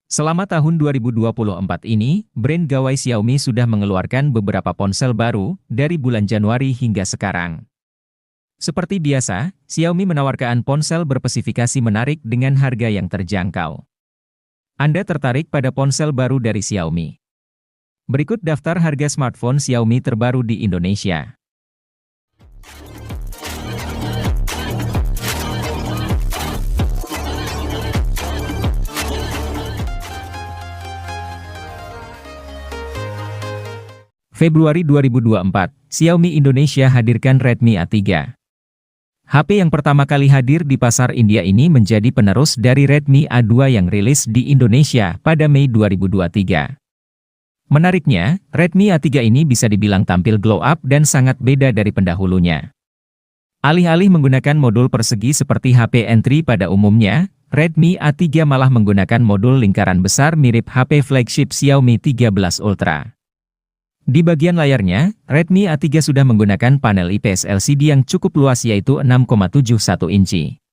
Selama tahun 2024 ini, brand gawai Xiaomi sudah mengeluarkan beberapa ponsel baru dari bulan Januari hingga sekarang. Seperti biasa, Xiaomi menawarkan ponsel berspesifikasi menarik dengan harga yang terjangkau. Anda tertarik pada ponsel baru dari Xiaomi? Berikut daftar harga smartphone Xiaomi terbaru di Indonesia. Februari 2024, Xiaomi Indonesia hadirkan Redmi A3. HP yang pertama kali hadir di pasar India ini menjadi penerus dari Redmi A2 yang rilis di Indonesia pada Mei 2023. Menariknya, Redmi A3 ini bisa dibilang tampil glow up dan sangat beda dari pendahulunya. Alih-alih menggunakan modul persegi seperti HP entry pada umumnya, Redmi A3 malah menggunakan modul lingkaran besar mirip HP flagship Xiaomi 13 Ultra. Di bagian layarnya, Redmi A3 sudah menggunakan panel IPS LCD yang cukup luas yaitu 6,71 inci.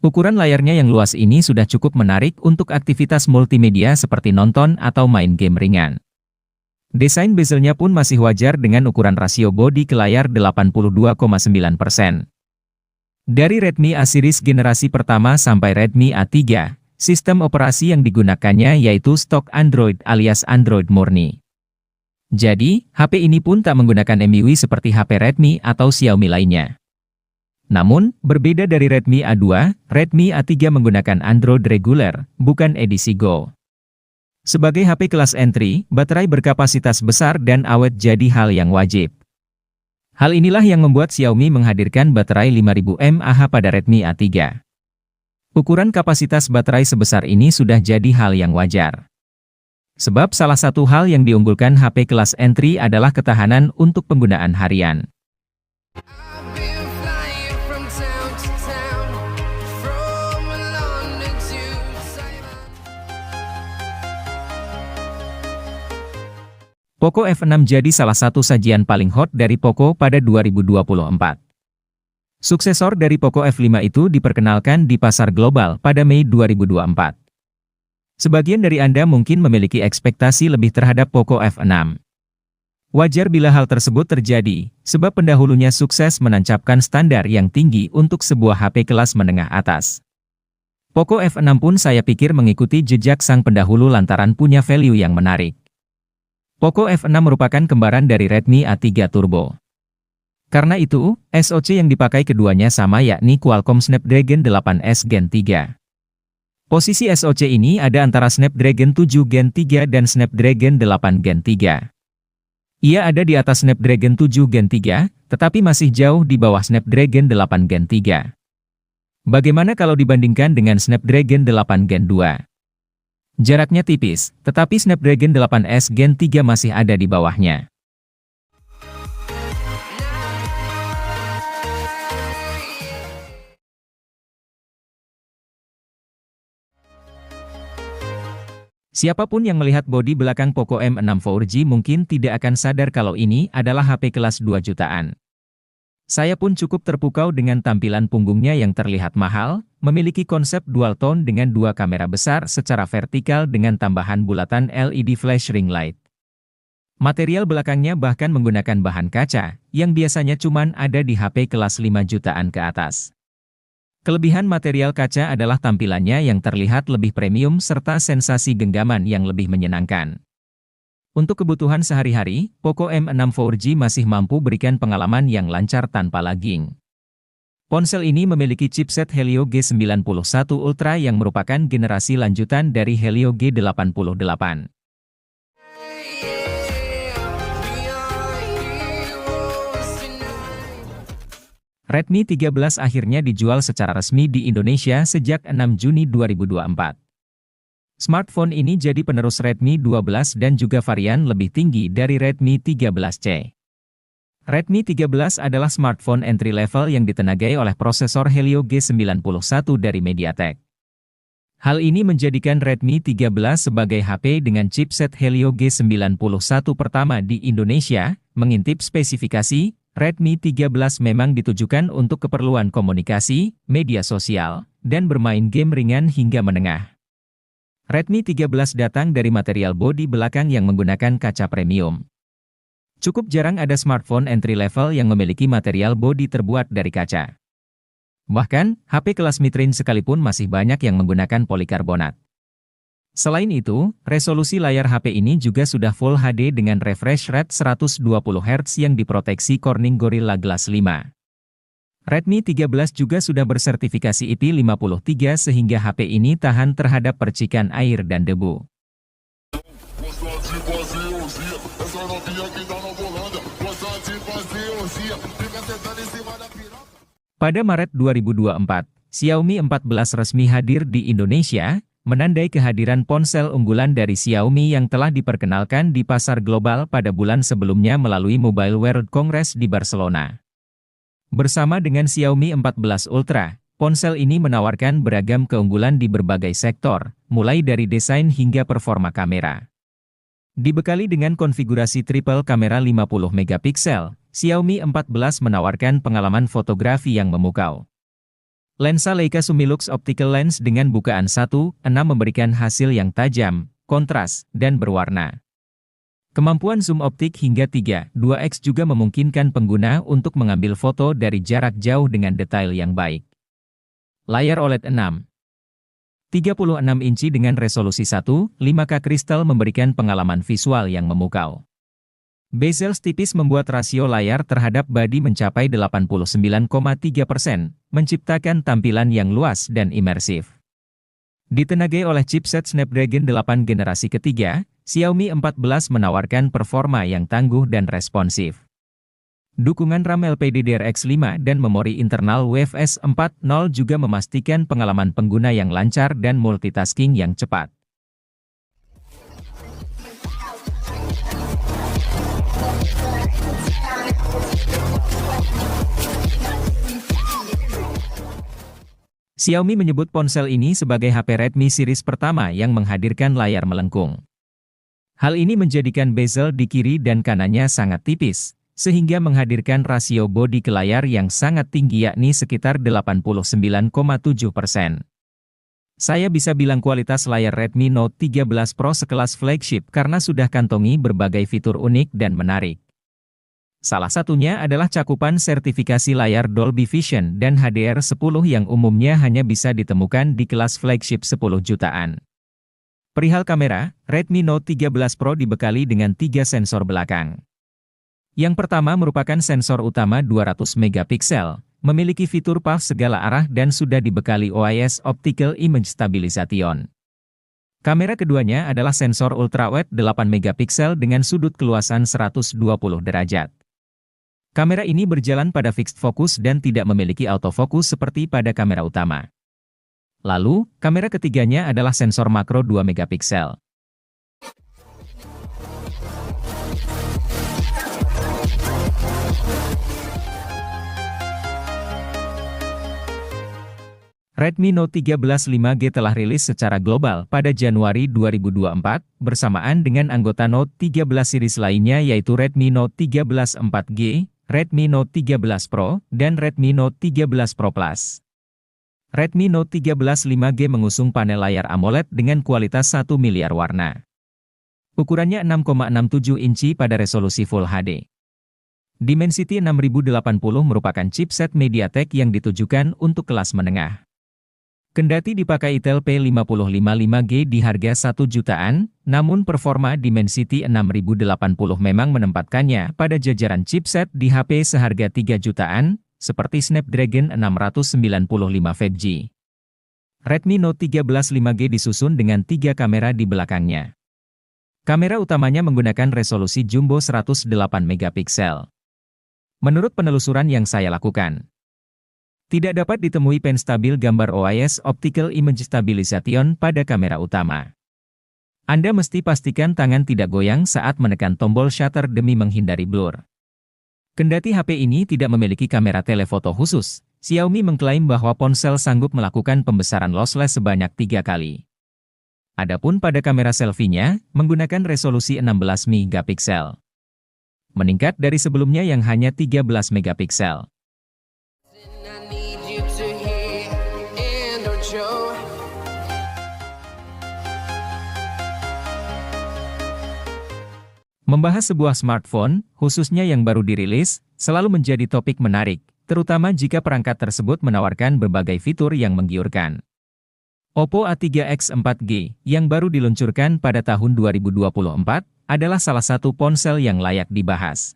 Ukuran layarnya yang luas ini sudah cukup menarik untuk aktivitas multimedia seperti nonton atau main game ringan. Desain bezelnya pun masih wajar dengan ukuran rasio bodi ke layar 82,9%. Dari Redmi A series generasi pertama sampai Redmi A3, sistem operasi yang digunakannya yaitu stok Android alias Android murni. Jadi, HP ini pun tak menggunakan MIUI seperti HP Redmi atau Xiaomi lainnya. Namun, berbeda dari Redmi A2, Redmi A3 menggunakan Android reguler, bukan edisi Go. Sebagai HP kelas entry, baterai berkapasitas besar dan awet jadi hal yang wajib. Hal inilah yang membuat Xiaomi menghadirkan baterai 5000 mAh pada Redmi A3. Ukuran kapasitas baterai sebesar ini sudah jadi hal yang wajar. Sebab salah satu hal yang diunggulkan HP kelas entry adalah ketahanan untuk penggunaan harian. Poco F6 jadi salah satu sajian paling hot dari Poco pada 2024. Suksesor dari Poco F5 itu diperkenalkan di pasar global pada Mei 2024. Sebagian dari Anda mungkin memiliki ekspektasi lebih terhadap Poco F6. Wajar bila hal tersebut terjadi, sebab pendahulunya sukses menancapkan standar yang tinggi untuk sebuah HP kelas menengah atas. Poco F6 pun saya pikir mengikuti jejak sang pendahulu lantaran punya value yang menarik. Poco F6 merupakan kembaran dari Redmi A3 Turbo. Karena itu, SoC yang dipakai keduanya sama yakni Qualcomm Snapdragon 8S Gen 3. Posisi SoC ini ada antara Snapdragon 7 Gen 3 dan Snapdragon 8 Gen 3. Ia ada di atas Snapdragon 7 Gen 3, tetapi masih jauh di bawah Snapdragon 8 Gen 3. Bagaimana kalau dibandingkan dengan Snapdragon 8 Gen 2? Jaraknya tipis, tetapi Snapdragon 8S Gen 3 masih ada di bawahnya. Siapapun yang melihat bodi belakang Poco M6 4G mungkin tidak akan sadar kalau ini adalah HP kelas 2 jutaan. Saya pun cukup terpukau dengan tampilan punggungnya yang terlihat mahal, memiliki konsep dual tone dengan dua kamera besar secara vertikal dengan tambahan bulatan LED flash ring light. Material belakangnya bahkan menggunakan bahan kaca, yang biasanya cuman ada di HP kelas 5 jutaan ke atas. Kelebihan material kaca adalah tampilannya yang terlihat lebih premium serta sensasi genggaman yang lebih menyenangkan. Untuk kebutuhan sehari-hari, Poco M6 4G masih mampu berikan pengalaman yang lancar tanpa lagging. Ponsel ini memiliki chipset Helio G91 Ultra yang merupakan generasi lanjutan dari Helio G88. Redmi 13 akhirnya dijual secara resmi di Indonesia sejak 6 Juni 2024. Smartphone ini jadi penerus Redmi 12 dan juga varian lebih tinggi dari Redmi 13C. Redmi 13 adalah smartphone entry level yang ditenagai oleh prosesor Helio G91 dari MediaTek. Hal ini menjadikan Redmi 13 sebagai HP dengan chipset Helio G91 pertama di Indonesia. Mengintip spesifikasi, Redmi 13 memang ditujukan untuk keperluan komunikasi, media sosial, dan bermain game ringan hingga menengah. Redmi 13 datang dari material bodi belakang yang menggunakan kaca premium. Cukup jarang ada smartphone entry level yang memiliki material bodi terbuat dari kaca. Bahkan, HP kelas mid-range sekalipun masih banyak yang menggunakan polikarbonat. Selain itu, resolusi layar HP ini juga sudah Full HD dengan refresh rate 120 Hz yang diproteksi Corning Gorilla Glass 5. Redmi 13 juga sudah bersertifikasi IP53 sehingga HP ini tahan terhadap percikan air dan debu. Pada Maret 2024, Xiaomi 14 resmi hadir di Indonesia, menandai kehadiran ponsel unggulan dari Xiaomi yang telah diperkenalkan di pasar global pada bulan sebelumnya melalui Mobile World Congress di Barcelona. Bersama dengan Xiaomi 14 Ultra, ponsel ini menawarkan beragam keunggulan di berbagai sektor, mulai dari desain hingga performa kamera. Dibekali dengan konfigurasi triple kamera 50 megapiksel, Xiaomi 14 menawarkan pengalaman fotografi yang memukau. Lensa Leica Sumilux Optical Lens dengan bukaan 1.6 memberikan hasil yang tajam, kontras, dan berwarna. Kemampuan zoom optik hingga 3.2x juga memungkinkan pengguna untuk mengambil foto dari jarak jauh dengan detail yang baik. Layar OLED 6,36 inci dengan resolusi 1.5K kristal memberikan pengalaman visual yang memukau. Bezel tipis membuat rasio layar terhadap bodi mencapai 89,3%, menciptakan tampilan yang luas dan imersif. Ditenagai oleh chipset Snapdragon 8 generasi ketiga, Xiaomi 14 menawarkan performa yang tangguh dan responsif. Dukungan RAM LPDDR4X5 dan memori internal UFS 4.0 juga memastikan pengalaman pengguna yang lancar dan multitasking yang cepat. Xiaomi menyebut ponsel ini sebagai HP Redmi series pertama yang menghadirkan layar melengkung. Hal ini menjadikan bezel di kiri dan kanannya sangat tipis, sehingga menghadirkan rasio bodi ke layar yang sangat tinggi yakni sekitar 89,7%. Saya bisa bilang kualitas layar Redmi Note 13 Pro sekelas flagship karena sudah kantongi berbagai fitur unik dan menarik. Salah satunya adalah cakupan sertifikasi layar Dolby Vision dan HDR10 yang umumnya hanya bisa ditemukan di kelas flagship 10 jutaan. Perihal kamera, Redmi Note 13 Pro dibekali dengan 3 sensor belakang. Yang pertama merupakan sensor utama 200 megapiksel, memiliki fitur PAF segala arah dan sudah dibekali OIS Optical Image Stabilization. Kamera keduanya adalah sensor ultrawide 8 megapiksel dengan sudut keluasan 120 derajat. Kamera ini berjalan pada fixed focus dan tidak memiliki autofocus seperti pada kamera utama. Lalu, kamera ketiganya adalah sensor makro 2 megapiksel. Redmi Note 13 5G telah rilis secara global pada Januari 2024, bersamaan dengan anggota Note 13 series lainnya yaitu Redmi Note 13 4G, Redmi Note 13 Pro, dan Redmi Note 13 Pro Plus. Redmi Note 13 5G mengusung panel layar AMOLED dengan kualitas 1 miliar warna. Ukurannya 6,67 inci pada resolusi Full HD. Dimensity 6080 merupakan chipset MediaTek yang ditujukan untuk kelas menengah. Kendati dipakai Intel P55 5G di harga 1 jutaan, namun performa Dimensity 6080 memang menempatkannya pada jajaran chipset di HP seharga 3 jutaan, seperti Snapdragon 695 5G. Redmi Note 13 5G disusun dengan 3 kamera di belakangnya. Kamera utamanya menggunakan resolusi jumbo 108 megapiksel. Menurut penelusuran yang saya lakukan, tidak dapat ditemui pen stabil gambar OIS Optical Image Stabilization pada kamera utama. Anda mesti pastikan tangan tidak goyang saat menekan tombol shutter demi menghindari blur. Kendati HP ini tidak memiliki kamera telefoto khusus, Xiaomi mengklaim bahwa ponsel sanggup melakukan pembesaran lossless sebanyak 3 kali. Adapun pada kamera selfie-nya, menggunakan resolusi 16 megapiksel. meningkat dari sebelumnya yang hanya 13 megapiksel. Membahas sebuah smartphone, khususnya yang baru dirilis, selalu menjadi topik menarik, terutama jika perangkat tersebut menawarkan berbagai fitur yang menggiurkan. Oppo A3X 4G, yang baru diluncurkan pada tahun 2024, adalah salah satu ponsel yang layak dibahas.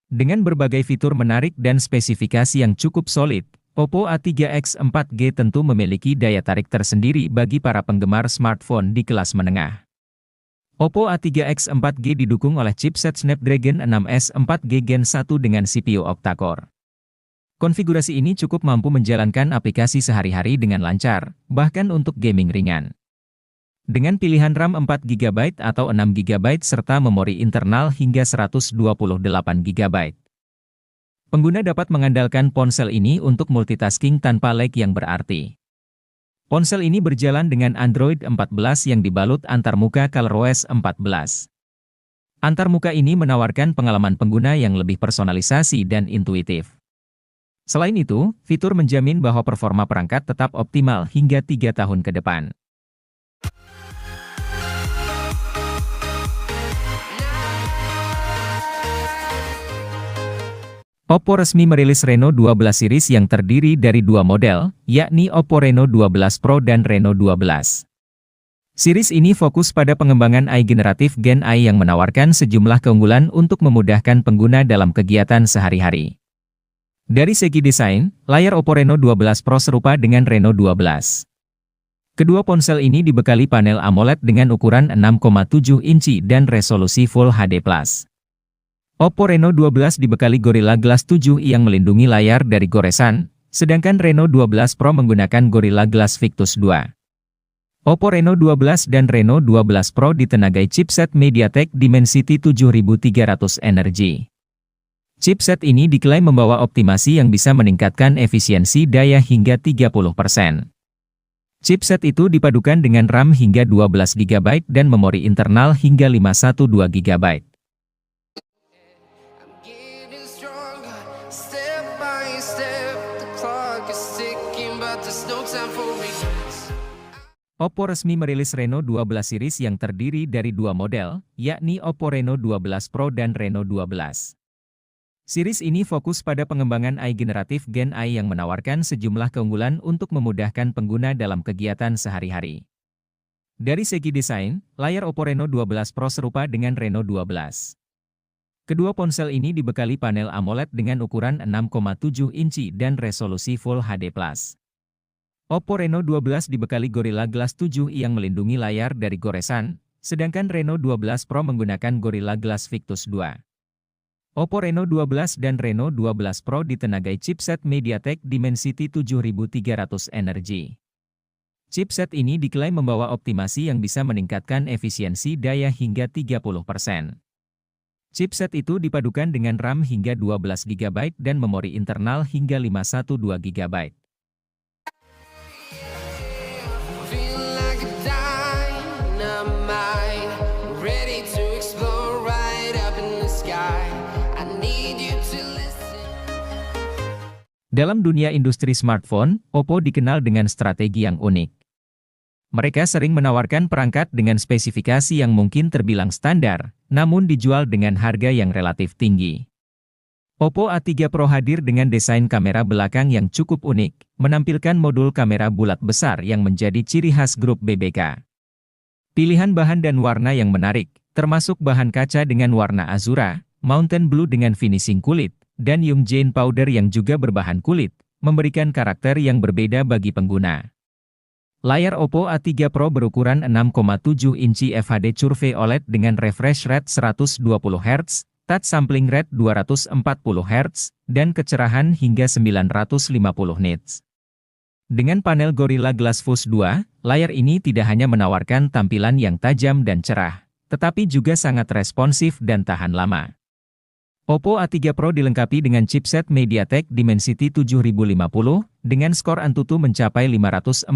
Dengan berbagai fitur menarik dan spesifikasi yang cukup solid, Oppo A3X 4G tentu memiliki daya tarik tersendiri bagi para penggemar smartphone di kelas menengah. Oppo A3X 4G didukung oleh chipset Snapdragon 6S 4G Gen 1 dengan CPU octa-core. Konfigurasi ini cukup mampu menjalankan aplikasi sehari-hari dengan lancar, bahkan untuk gaming ringan. Dengan pilihan RAM 4GB atau 6GB serta memori internal hingga 128GB. Pengguna dapat mengandalkan ponsel ini untuk multitasking tanpa lag yang berarti. Ponsel ini berjalan dengan Android 14 yang dibalut antarmuka ColorOS 14. Antarmuka ini menawarkan pengalaman pengguna yang lebih personalisasi dan intuitif. Selain itu, fitur menjamin bahwa performa perangkat tetap optimal hingga 3 tahun ke depan. Oppo resmi merilis Reno 12 series yang terdiri dari dua model, yakni Oppo Reno 12 Pro dan Reno 12. Series ini fokus pada pengembangan AI generatif Gen AI yang menawarkan sejumlah keunggulan untuk memudahkan pengguna dalam kegiatan sehari-hari. Dari segi desain, layar Oppo Reno 12 Pro serupa dengan Reno 12. Kedua ponsel ini dibekali panel AMOLED dengan ukuran 6,7 inci dan resolusi Full HD+. Oppo Reno 12 dibekali Gorilla Glass 7 yang melindungi layar dari goresan, sedangkan Reno 12 Pro menggunakan Gorilla Glass Victus 2. Oppo Reno 12 dan Reno 12 Pro ditenagai chipset MediaTek Dimensity 7300 Energy. Chipset ini diklaim membawa optimasi yang bisa meningkatkan efisiensi daya hingga 30%. Chipset itu dipadukan dengan RAM hingga 12GB dan memori internal hingga 512GB. Oppo resmi merilis Reno 12 series yang terdiri dari dua model, yakni Oppo Reno 12 Pro dan Reno 12. Series ini fokus pada pengembangan AI generatif Gen AI yang menawarkan sejumlah keunggulan untuk memudahkan pengguna dalam kegiatan sehari-hari. Dari segi desain, layar Oppo Reno 12 Pro serupa dengan Reno 12. Kedua ponsel ini dibekali panel AMOLED dengan ukuran 6,7 inci dan resolusi Full HD+. Oppo Reno 12 dibekali Gorilla Glass 7 yang melindungi layar dari goresan, sedangkan Reno 12 Pro menggunakan Gorilla Glass Victus 2. Oppo Reno 12 dan Reno 12 Pro ditenagai chipset MediaTek Dimensity 7300 Energy. Chipset ini diklaim membawa optimasi yang bisa meningkatkan efisiensi daya hingga 30%. Chipset itu dipadukan dengan RAM hingga 12GB dan memori internal hingga 512GB. Dalam dunia industri smartphone, Oppo dikenal dengan strategi yang unik. Mereka sering menawarkan perangkat dengan spesifikasi yang mungkin terbilang standar, namun dijual dengan harga yang relatif tinggi. Oppo A3 Pro hadir dengan desain kamera belakang yang cukup unik, menampilkan modul kamera bulat besar yang menjadi ciri khas grup BBK. Pilihan bahan dan warna yang menarik, termasuk bahan kaca dengan warna azura, mountain blue dengan finishing kulit, dan Yung Jane Powder yang juga berbahan kulit, memberikan karakter yang berbeda bagi pengguna. Layar Oppo A3 Pro berukuran 6,7 inci FHD Curve OLED dengan refresh rate 120Hz, touch sampling rate 240Hz, dan kecerahan hingga 950 nits. Dengan panel Gorilla Glass Victus 2, layar ini tidak hanya menawarkan tampilan yang tajam dan cerah, tetapi juga sangat responsif dan tahan lama. Oppo A3 Pro dilengkapi dengan chipset MediaTek Dimensity 7050, dengan skor Antutu mencapai 545.000.